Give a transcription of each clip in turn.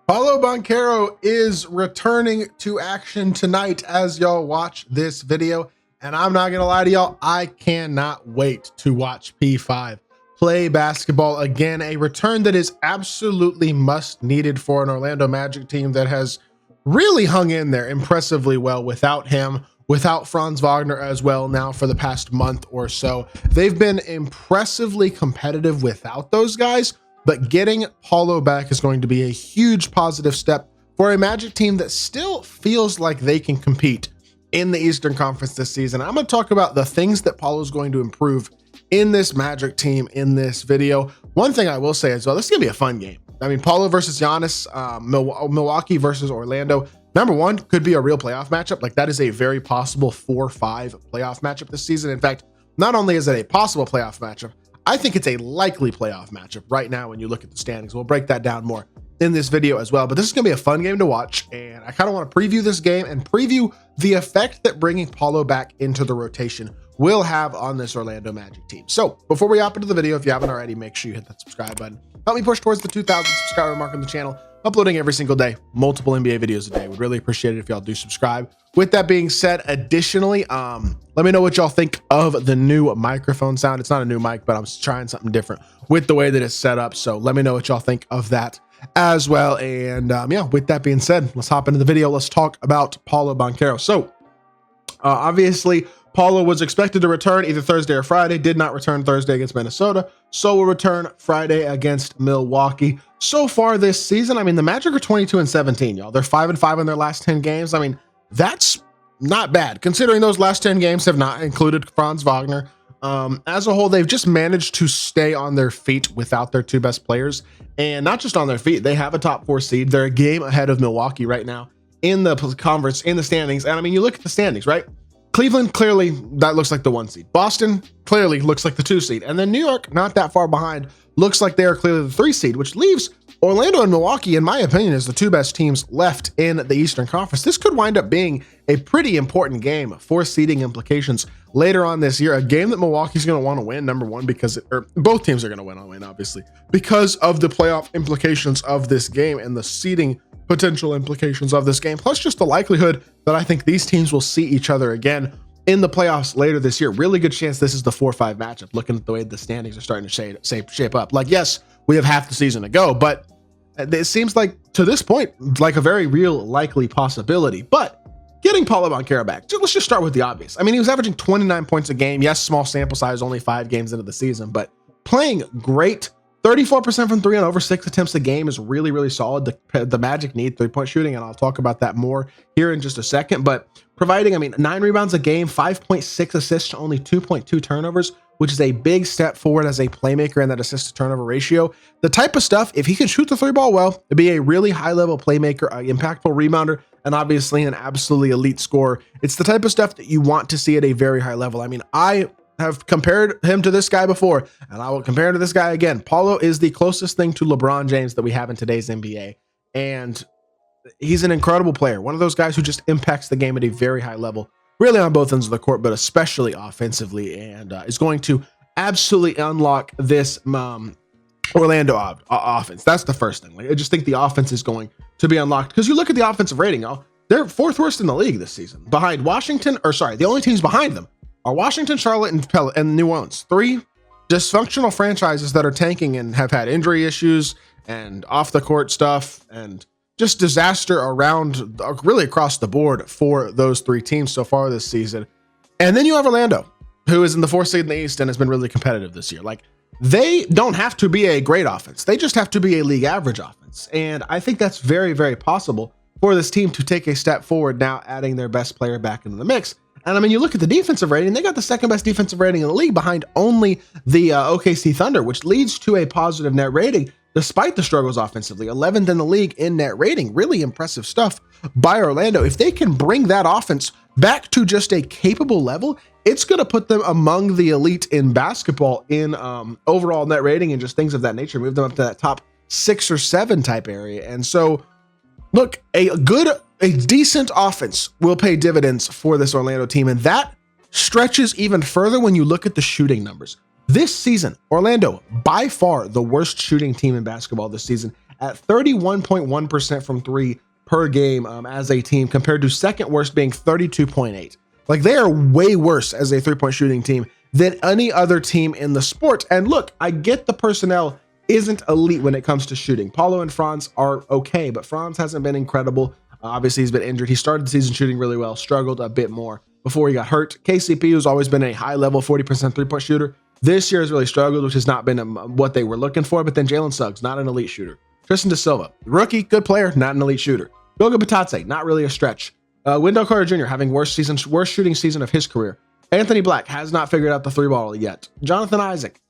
Paolo Banchero is returning to action tonight as y'all watch this video. And I'm not going to lie to y'all, I cannot wait to watch P5 play basketball again. A return that is absolutely must needed for an Orlando Magic team that has really hung in there impressively well without him, without Franz Wagner as well now for the past month or so. They've been impressively competitive without those guys. But getting Paolo back is going to be a huge positive step for a Magic team that still feels like they can compete in the Eastern Conference this season. I'm going to talk about the things that Paolo is going to improve in this Magic team in this video. One thing I will say as well, this is going to be a fun game. I mean, Paolo versus Giannis, Milwaukee versus Orlando. Number one, could be a real playoff matchup. Like, that is a very possible 4-5 playoff matchup this season. In fact, not only is it a possible playoff matchup, I think it's a likely playoff matchup right now when you look at the standings. We'll break that down more in this video as well, but this is going to be a fun game to watch, and I kind of want to preview this game and preview the effect that bringing Paolo back into the rotation will have on this Orlando Magic team. So before we hop into the video, if you haven't already, make sure you hit that subscribe button. Help me push towards the 2,000 subscriber mark on the channel. Uploading every single day, multiple NBA videos a day. Would really appreciate it if y'all do subscribe. With that being said, additionally, let me know what y'all think of the new microphone sound. It's not a new mic, but I'm trying something different with the way that it's set up. So let me know what y'all think of that as well. And yeah, with that being said, let's hop into the video. Let's talk about Paolo Banchero. So obviously, Paolo was expected to return either Thursday or Friday, did not return Thursday against Minnesota, so will return Friday against Milwaukee. So far this season, I mean, the Magic are 22-17, y'all. They're 5-5 in their last 10 games. I mean, that's not bad, considering those last 10 games have not included Franz Wagner. As a whole, they've just managed to stay on their feet without their two best players, and not just on their feet, they have a top 4 seed. They're a game ahead of Milwaukee right now in the conference, in the standings. And I mean, you look at the standings, right? Cleveland, clearly, that looks like the 1 seed. Boston, clearly looks like the 2 seed. And then New York, not that far behind, looks like they are clearly the 3 seed, which leaves Orlando and Milwaukee, in my opinion, as the 2 best teams left in the Eastern Conference. This could wind up being a pretty important game for seeding implications later on this year. A game that Milwaukee's going to want to win, number one, because both teams are going to win, obviously, because of the playoff implications of this game and the seeding potential implications of this game, plus just the likelihood that I think these teams will see each other again in the playoffs later this year. Really good chance this is the 4-5 matchup, looking at the way the standings are starting to shape up. Like, yes, we have half the season to go, but it seems like to this point, like a very real likely possibility. But getting Paolo Banchero back, let's just start with the obvious. I mean, he was averaging 29 points a game. Yes, small sample size, only 5 games into the season, but playing great. 34% from 3 on over 6 attempts a game is really, really solid. The Magic need 3-point shooting, and I'll talk about that more here in just a second. But providing, I mean, 9 rebounds a game, 5.6 assists to only 2.2 turnovers, which is a big step forward as a playmaker in that assist to turnover ratio. The type of stuff, if he can shoot the 3-ball well, it'd be a really high-level playmaker, an impactful rebounder, and obviously an absolutely elite scorer. It's the type of stuff that you want to see at a very high level. I mean, I have compared him to this guy before, and I will compare him to this guy again. Paolo is the closest thing to LeBron James that we have in today's NBA, and he's an incredible player. One of those guys who just impacts the game at a very high level, really on both ends of the court, but especially offensively, and is going to absolutely unlock this Orlando offense. That's the first thing. Like, I just think the offense is going to be unlocked, because you look at the offensive rating, y'all, they're 4th worst in the league this season, behind Washington, or sorry, the only teams behind them are Washington, Charlotte, and New Orleans. 3 dysfunctional franchises that are tanking and have had injury issues and off the court stuff and just disaster around, really across the board for those 3 teams so far this season. And then you have Orlando, who is in the 4th seed in the East and has been really competitive this year. Like, they don't have to be a great offense. They just have to be a league average offense. And I think that's very, very possible for this team to take a step forward now, adding their best player back into the mix. And I mean, you look at the defensive rating, they got the 2nd best defensive rating in the league behind only the OKC Thunder, which leads to a positive net rating despite the struggles offensively. 11th in the league in net rating. Really impressive stuff by Orlando. If they can bring that offense back to just a capable level, it's going to put them among the elite in basketball in overall net rating and just things of that nature, move them up to that top 6 or 7 type area. And so, look, a decent offense will pay dividends for this Orlando team, and that stretches even further when you look at the shooting numbers. This season, Orlando, by far the worst shooting team in basketball this season at 31.1% from three per game as a team, compared to second worst being 32.8. Like, they are way worse as a three-point shooting team than any other team in the sport. And look, I get the personnel isn't elite when it comes to shooting. Paolo and Franz are okay, but Franz hasn't been incredible. Obviously, he's been injured. He started the season shooting really well, struggled a bit more before he got hurt. KCP, who's always been a high-level 40% three-point shooter, this year has really struggled, which has not been what they were looking for. But then Jalen Suggs, not an elite shooter. Tristan Da Silva, rookie, good player, not an elite shooter. Goga Bitadze, not really a stretch. Wendell Carter Jr. having worst shooting season of his career. Anthony Black has not figured out the three ball yet. Jonathan Isaac,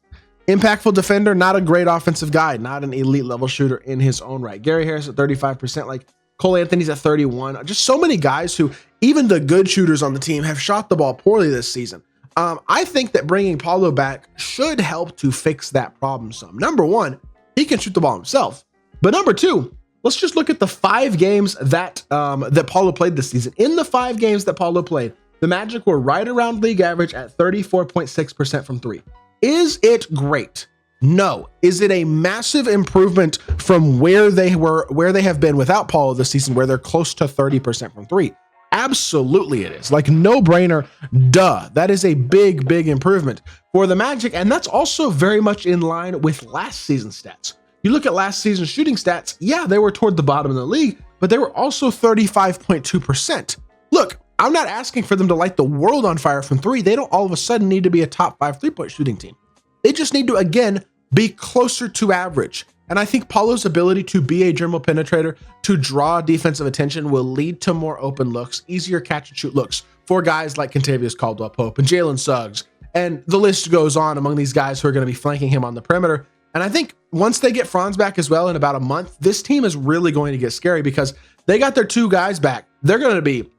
impactful defender, not a great offensive guy, not an elite level shooter in his own right. Gary Harris at 35%, like Cole Anthony's at 31. Just so many guys who, even the good shooters on the team, have shot the ball poorly this season. I think that bringing Paolo back should help to fix that problem some. Number one, he can shoot the ball himself. But number two, let's just look at the 5 games that that Paolo played this season. In the 5 games that Paolo played, the Magic were right around league average at 34.6% from three. Is it great? No. Is it a massive improvement from where they have been without Paolo this season, where they're close to 30% from three? Absolutely it is. Like, no brainer. Duh. That is a big, big improvement for the Magic. And that's also very much in line with last season's stats. You look at last season's shooting stats, yeah, they were toward the bottom of the league, but they were also 35.2%. Look, I'm not asking for them to light the world on fire from three. They don't all of a sudden need to be a top 5 three-point shooting team. They just need to, again, be closer to average. And I think Paolo's ability to be a dribble penetrator, to draw defensive attention, will lead to more open looks, easier catch and shoot looks for guys like Kentavious-Caldwell Pope and Jalen Suggs. And the list goes on among these guys who are going to be flanking him on the perimeter. And I think once they get Franz back as well in about a month, this team is really going to get scary because they got their 2 guys back. They're going to be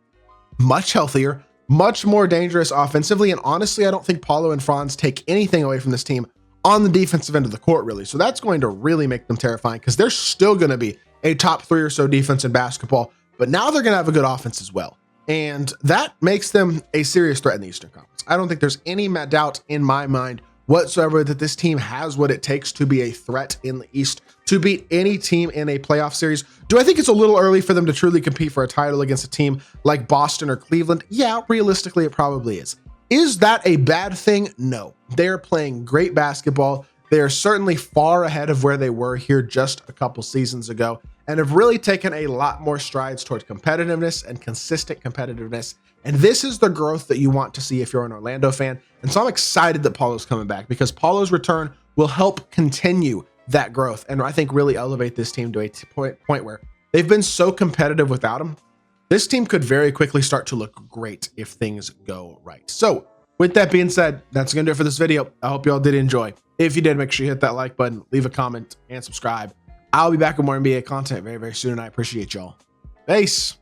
much healthier, much more dangerous offensively. And honestly, I don't think Paolo and Franz take anything away from this team on the defensive end of the court, really. So that's going to really make them terrifying because they're still going to be a top 3 or so defense in basketball, but now they're going to have a good offense as well. And that makes them a serious threat in the Eastern Conference. I don't think there's any doubt in my mind whatsoever that this team has what it takes to be a threat in the East, to beat any team in a playoff series. Do I think it's a little early for them to truly compete for a title against a team like Boston or Cleveland? Yeah, realistically, it probably is. Is that a bad thing? No. They're playing great basketball. They are certainly far ahead of where they were here just a couple seasons ago, and have really taken a lot more strides toward competitiveness and consistent competitiveness. And this is the growth that you want to see if you're an Orlando fan. And so I'm excited that Paolo's coming back, because Paolo's return will help continue that growth and I think really elevate this team to a point where they've been so competitive without him. This team could very quickly start to look great if things go right. So with that being said, that's going to do it for this video. I hope you all did enjoy. If you did, make sure you hit that like button, leave a comment, and subscribe. I'll be back with more NBA content very, very soon, and I appreciate y'all. Peace.